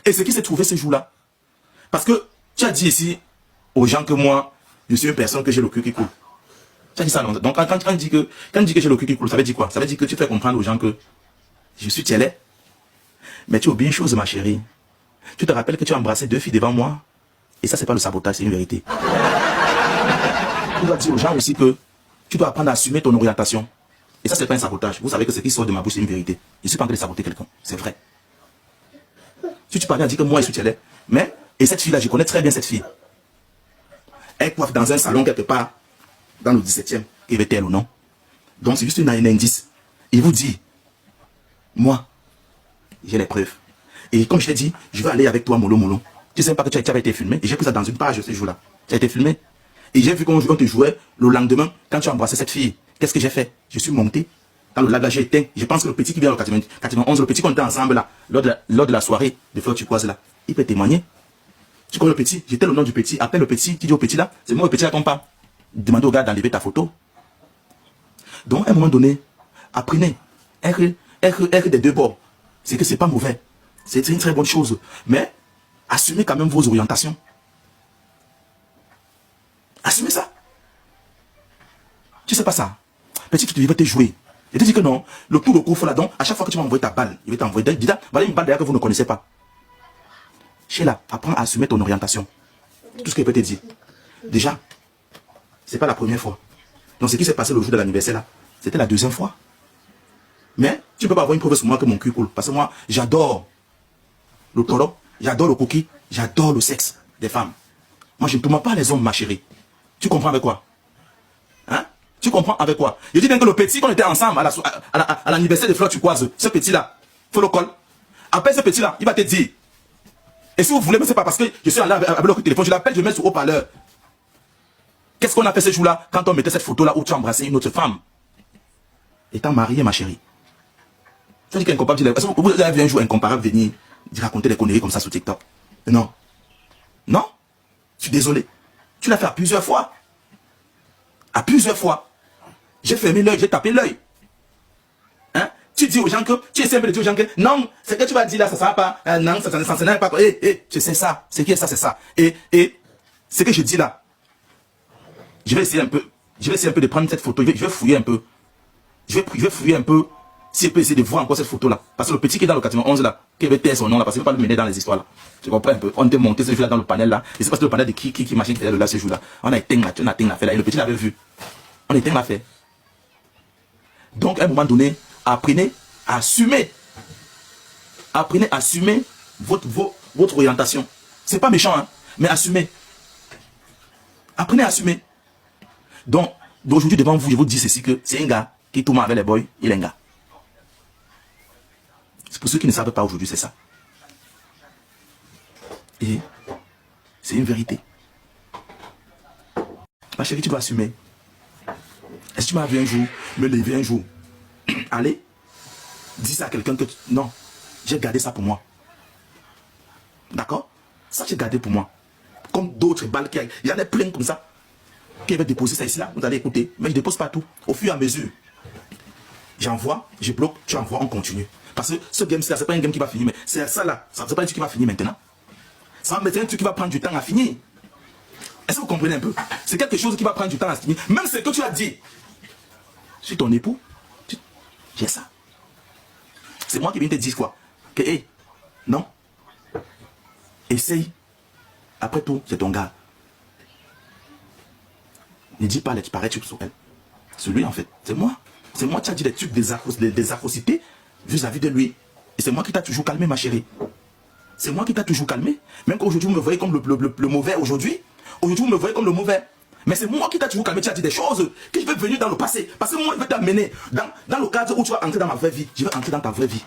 Et ce qui s'est trouvé ce jour-là, parce que tu as dit ici aux gens que moi, je suis une personne que j'ai le cul qui coule. Tu as dit ça, non? Donc quand tu dis que j'ai le cul qui coule, ça veut dire quoi? Ça veut dire que tu fais comprendre aux gens que je suis tielé. Mais tu oublies une chose, ma chérie. Tu te rappelles que tu as embrassé 2 filles devant moi? Et ça, c'est pas le sabotage, c'est une vérité. Tu dois dire aux gens aussi que tu dois apprendre à assumer ton orientation. Et ça, c'est pas un sabotage. Vous savez que ce qui sort de ma bouche, c'est une vérité. Je ne suis pas en train de saboter quelqu'un. C'est vrai. Si tu parviens à dire que moi, je suis tielé, mais, et cette fille-là, je connais très bien cette fille. Elle coiffe dans un salon quelque part, dans le 17e, qui est tel ou non. Donc, c'est juste un indice. Il vous dit, moi, j'ai les preuves. Et comme je t'ai dit, je vais aller avec toi, mollo, mollo. Tu sais pas que tu avais été filmé. Et j'ai pris ça dans une page ce jour-là. Tu as été filmé. Et j'ai vu qu'on te jouait le lendemain, quand tu as embrassé cette fille. Qu'est-ce que j'ai fait? Je suis monté. Dans le lac, là, j'ai éteint. Je pense que le petit qui vient au 91, le petit qu'on était ensemble là, lors de la soirée de Fleur Turquoise là, il peut témoigner. Tu connais le petit? J'étais le nom du petit. Appelle le petit. Tu dis au petit là, c'est moi le petit là qu'on parle. Demande au gars d'enlever ta photo. Donc, à un moment donné, apprenez. Être des deux bords. C'est que c'est pas mauvais. C'est une très bonne chose. Mais, assumez quand même vos orientations. Assumez ça. Tu sais pas ça. Petit, tu devais te jouer. Je te dis que non. Le tour de couvre là, donc, à chaque fois que tu vas envoyer ta balle, il va t'envoyer. Dis là, voilà une balle derrière que vous ne connaissez pas. Sheila, apprends à assumer ton orientation. Tout ce qu'il peut te dire. Déjà, c'est pas la première fois. Donc, ce qui s'est passé le jour de l'anniversaire là, c'était la 2e fois. Mais, tu ne peux pas avoir une preuve sur moi que mon cul coule. Parce que moi, j'adore le toro, j'adore le cookie, j'adore le sexe des femmes. Moi, je ne tourmente pas les hommes, ma chérie. Tu comprends avec quoi? Hein? Tu comprends avec quoi? Je dis bien que le petit, qu'on était ensemble à l'anniversaire de Fleur Turquoise, ce petit-là, faut le col. Appelle ce petit-là, il va te dire. Et si vous voulez, mais c'est pas parce que je suis allé avec le téléphone, je l'appelle, je mets sur haut-parleur. Qu'est-ce qu'on a fait ce jour-là quand on mettait cette photo-là où tu as embrassé une autre femme? Étant marié, ma chérie. Tu dis qu'incomparable, est-ce que vous avez vu un jour incomparable venir raconter des conneries comme ça sur TikTok? Non. Non. Je suis désolé. Tu l'as fait à plusieurs fois. À plusieurs fois. J'ai fermé l'œil, j'ai tapé l'œil. Hein? Tu dis aux gens que, tu essaies un peu de dire aux gens que, non, ce que tu vas dire là, ça ne sera pas, non, ça ne sera pas, je sais ça, c'est qui est ça, c'est ça. Et, ce que je dis là, je vais essayer un peu de prendre cette photo, je vais fouiller un peu. Je vais fouiller un peu, si je peux essayer de voir encore cette photo là. Parce que le petit qui est dans le 91 là, qui avait taire son nom là, parce qu'il ne peut pas le mener dans les histoires là. Tu comprends un peu? On était monté ce jour là dans le panel là. Et c'est parce que le panel de qui machin qui était là ce jour là. On a éteint l'affaire là. Et le petit l'avait vu. On a éteint l'affaire. Donc à un moment donné, apprenez à assumer. Apprenez à assumer votre orientation. C'est pas méchant, hein, mais assumez. Apprenez à assumer. Donc, d'aujourd'hui devant vous, je vous dis ceci que c'est un gars qui tourne avec les boys, il est un gars. C'est pour ceux qui ne savent pas aujourd'hui, c'est ça. Et c'est une vérité. Ma chérie, tu dois assumer. Est-ce que tu m'as vu un jour, me lever un jour, allez, dis ça à quelqu'un que... Non, j'ai gardé ça pour moi. D'accord? Ça, j'ai gardé pour moi. Comme d'autres balles qui... Il y en a plein comme ça. Qui va déposer ça ici là, vous allez écouter. Mais je dépose pas tout. Au fur et à mesure. J'envoie, je bloque, tu envoies, on continue. Parce que ce game-là, c'est pas un game qui va finir, mais c'est ça là. C'est pas un truc qui va finir maintenant. Ça va mettre un truc qui va prendre du temps à finir. Est-ce que vous comprenez un peu? C'est quelque chose qui va prendre du temps à finir. Même ce que tu as dit. Je suis ton époux. J'ai ça. C'est moi qui viens te dire quoi? Que, hé, non. Essaye. Après tout, c'est ton gars. Ne dis pas les pareils trucs sur elle. C'est lui en fait. C'est moi. C'est moi qui as dit des trucs des atrocités vis-à-vis de lui. Et c'est moi qui t'a toujours calmé, ma chérie. C'est moi qui t'a toujours calmé. Même qu'aujourd'hui, vous me voyez comme le mauvais aujourd'hui. Aujourd'hui, vous me voyez comme le mauvais. Mais c'est moi qui t'a toujours calmé. Tu as dit des choses que je vais venir dans le passé. Parce que moi, je vais t'amener dans le cadre où tu vas entrer dans ma vraie vie. Je vais entrer dans ta vraie vie.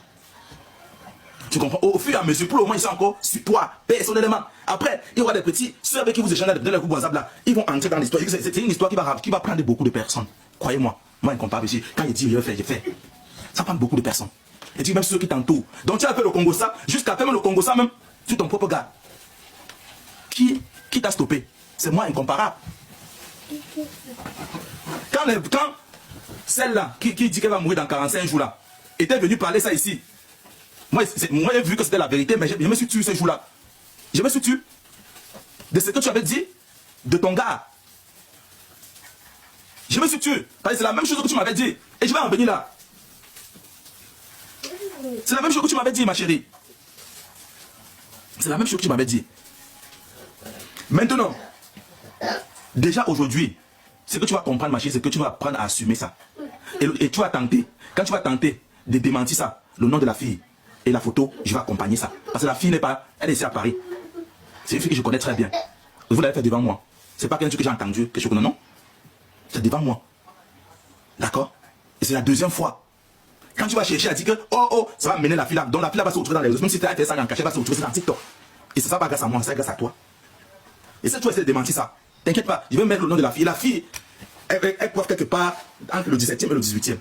Tu comprends? Au fur et à mesure, pour le moment, ils sont encore sur toi, personnellement. Après, il y aura des petits, ceux avec qui vous échangez dans les coups WhatsApp là, ils vont entrer dans l'histoire. C'est une histoire qui va prendre beaucoup de personnes. Croyez-moi. Moi, incomparable ici. Quand il dit, je vais faire. Ça prend beaucoup de personnes. Et tu même ceux qui t'entourent. Donc, tu as fait le Congo ça, jusqu'à faire même le Congo ça même, sur ton propre gars. Qui t'a stoppé? C'est moi, incomparable. Quand celle-là, qui dit qu'elle va mourir dans 45 jours là, était venue parler ça ici, Moi, j'ai vu que c'était la vérité, mais je me suis tué ce jour-là. Je me suis tué de ce que tu avais dit de ton gars. Je me suis tué. Parce que c'est la même chose que tu m'avais dit. Et je vais en venir là. C'est la même chose que tu m'avais dit, ma chérie. C'est la même chose que tu m'avais dit. Maintenant, déjà aujourd'hui, ce que tu vas comprendre, ma chérie, c'est que tu vas apprendre à assumer ça. Et tu vas tenter. Quand tu vas tenter de démentir ça, le nom de la fille et la photo, je vais accompagner ça. Parce que la fille n'est pas, elle est ici à Paris. C'est une fille que je connais très bien. Vous l'avez fait devant moi. C'est pas quelque chose que j'ai entendu, que je connais, non. C'est devant moi. D'accord? Et c'est la deuxième fois. Quand tu vas chercher à dire que, oh, ça va mener la fille là. Donc la fille là va se retrouver dans les réseaux. Même si tu as fait ça en cachet, elle va se retrouver dans TikTok. Et c'est ça pas grâce à moi, c'est grâce à toi. Et si tu essaies de démentir ça, t'inquiète pas, je vais mettre le nom de la fille. La fille, elle coiffe quelque part entre le 17e et le 18e.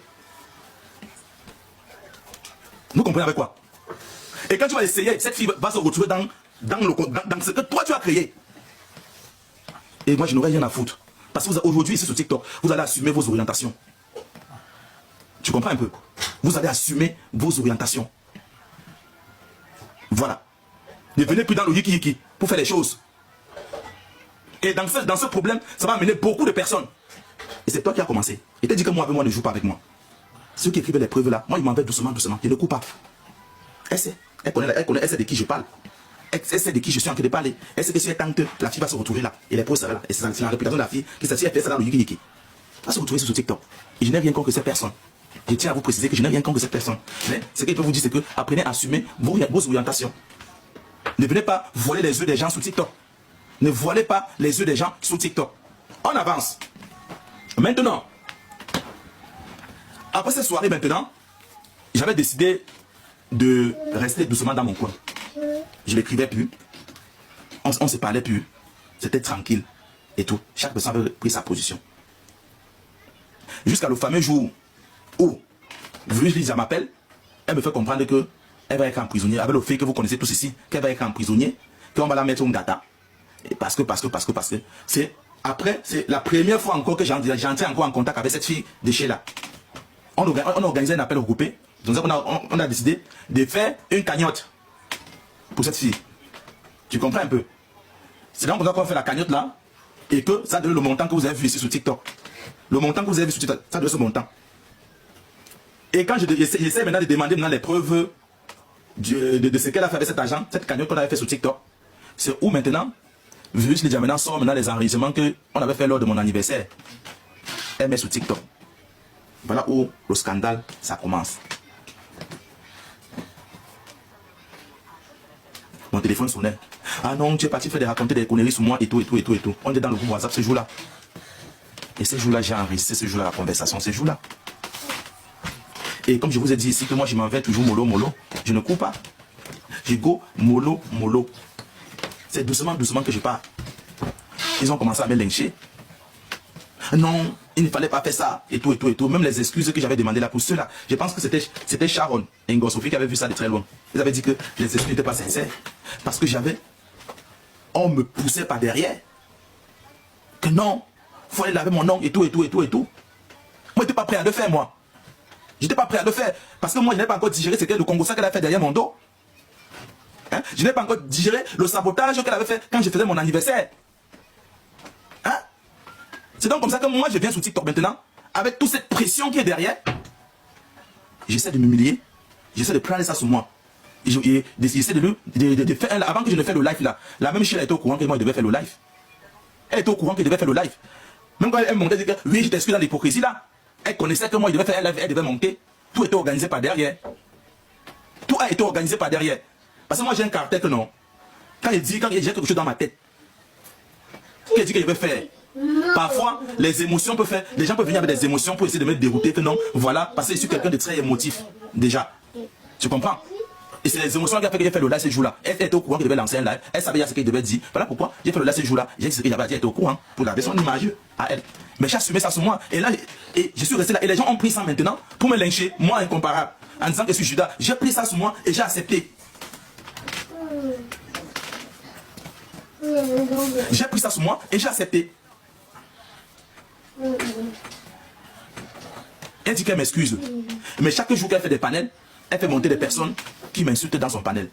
Vous comprenez avec quoi? Et quand tu vas essayer, cette fille va se retrouver dans ce que toi tu as créé. Et moi je n'aurai rien à foutre. Parce que aujourd'hui ici sur TikTok, vous allez assumer vos orientations. Tu comprends un peu? Vous allez assumer vos orientations. Voilà. Ne venez plus dans le yiki pour faire les choses. Et dans ce problème, ça va amener beaucoup de personnes. Et c'est toi qui as commencé. Et tu as dit que moi, avec moi, ne joue pas avec moi. Ceux qui écrivent les preuves là, moi, ils m'en veulent doucement. Je ne coupe pas. Elle sait. Elle sait de qui je parle. Elle sait de qui je suis en train de parler. Elle sait que si elle tente, la fille va se retrouver là. Et les preuves seraient là. Et c'est la réputation de la fille qui s'assied, elle fait ça dans le yiki. Elle va se retrouver sur TikTok. Et je n'ai rien contre cette personne. Je tiens à vous préciser que je n'ai rien contre cette personne. Mais ce que je peux vous dire, c'est que apprenez à assumer vos orientations. Ne venez pas voler les œufs des gens sur TikTok. Ne voilez pas les œufs des gens sur TikTok. On avance. Maintenant, après cette soirée maintenant, j'avais décidé de rester doucement dans mon coin. Je n'écrivais plus. On ne se parlait plus. C'était tranquille et tout. Chaque personne avait pris sa position. Jusqu'à le fameux jour où Lisa m'appelle, elle me fait comprendre que elle va être en prisonnier, avec le fait que vous connaissez tous ici, qu'elle va être en prisonnier, qu'on va la mettre en data. Et parce que c'est après, c'est la première fois encore que j'entrais encore en contact avec cette fille de chez là. On a organisé un appel regroupé. Donc on a décidé de faire une cagnotte pour cette fille. Tu comprends un peu? C'est donc qu'on a fait la cagnotte là et que ça donne le montant que vous avez vu ici sur TikTok. Le montant que vous avez vu sur TikTok, ça donne ce montant. Et quand j'essaie maintenant de demander maintenant les preuves de ce qu'elle a fait avec cet argent, cette cagnotte qu'on avait fait sur TikTok, c'est où maintenant, vu que les gens maintenant sortent maintenant les enregistrements qu'on avait fait lors de mon anniversaire, elle met sur TikTok. Voilà où le scandale, ça commence. Mon téléphone sonnait. Ah non, tu es parti faire raconter des conneries sur moi et tout. On est dans le groupe WhatsApp ce jour-là. Et ce jour-là, j'ai enregistré ce jour-là la conversation, ce jour-là. Et comme je vous ai dit ici que moi je m'en vais toujours mollo. Je ne cours pas. Je go mollo. C'est doucement que je pars. Ils ont commencé à me lyncher. Non, il ne fallait pas faire ça. Et tout. Même les excuses que j'avais demandées là pour ceux-là. Je pense que c'était Sharon et Ngosofi qui avaient vu ça de très loin. Ils avaient dit que les excuses n'étaient pas sincères. Parce que on me poussait par derrière. Que non, il fallait laver mon ongle et tout. Moi, je n'étais pas prêt à le faire, moi. J'étais pas prêt à le faire. Parce que moi, je n'ai pas encore digéré ce que le Congo qu'elle a fait derrière mon dos. Hein? Je n'ai pas encore digéré le sabotage qu'elle avait fait quand je faisais mon anniversaire. Hein? C'est donc comme ça que moi, je viens sur TikTok maintenant, avec toute cette pression qui est derrière. J'essaie de m'humilier. J'essaie de prendre ça sur moi. J'essaie de faire, avant que je ne fasse le live là, la même chérie était au courant que moi, je devais faire le live. Elle était au courant que je devais faire le live. Même quand elle me montait, oui, je t'excuse dans l'hypocrisie là. Elle connaissait que moi, je devais faire un live, elle devait monter. Tout était organisé par derrière. Tout a été organisé par derrière. Parce que moi, j'ai un caractère que non. Quand j'ai quelque chose dans ma tête, qu'elle dit que je vais faire, parfois, les émotions peuvent faire, les gens peuvent venir avec des émotions pour essayer de me dérouter que non, voilà, parce que je suis quelqu'un de très émotif, déjà. Tu comprends? Et c'est les émotions qui ont fait que j'ai fait le live ce jour-là. Elle était au courant qu'elle devait lancer un live. Elle savait ce qu'elle devait dire. Voilà pourquoi j'ai fait le live ce jour-là. J'ai dit ce qu'elle avait dit. Elle était au courant pour garder son image à elle. Mais j'ai assumé ça sur moi. Et là, je suis resté là. Et les gens ont pris ça maintenant pour me lyncher. Moi, incomparable. En disant que je suis Judas. J'ai pris ça sur moi et j'ai accepté. J'ai pris ça sur moi et j'ai accepté. Elle dit qu'elle m'excuse. Mais chaque jour qu'elle fait des panels, elle fait monter des personnes qui m'insulte dans son panel.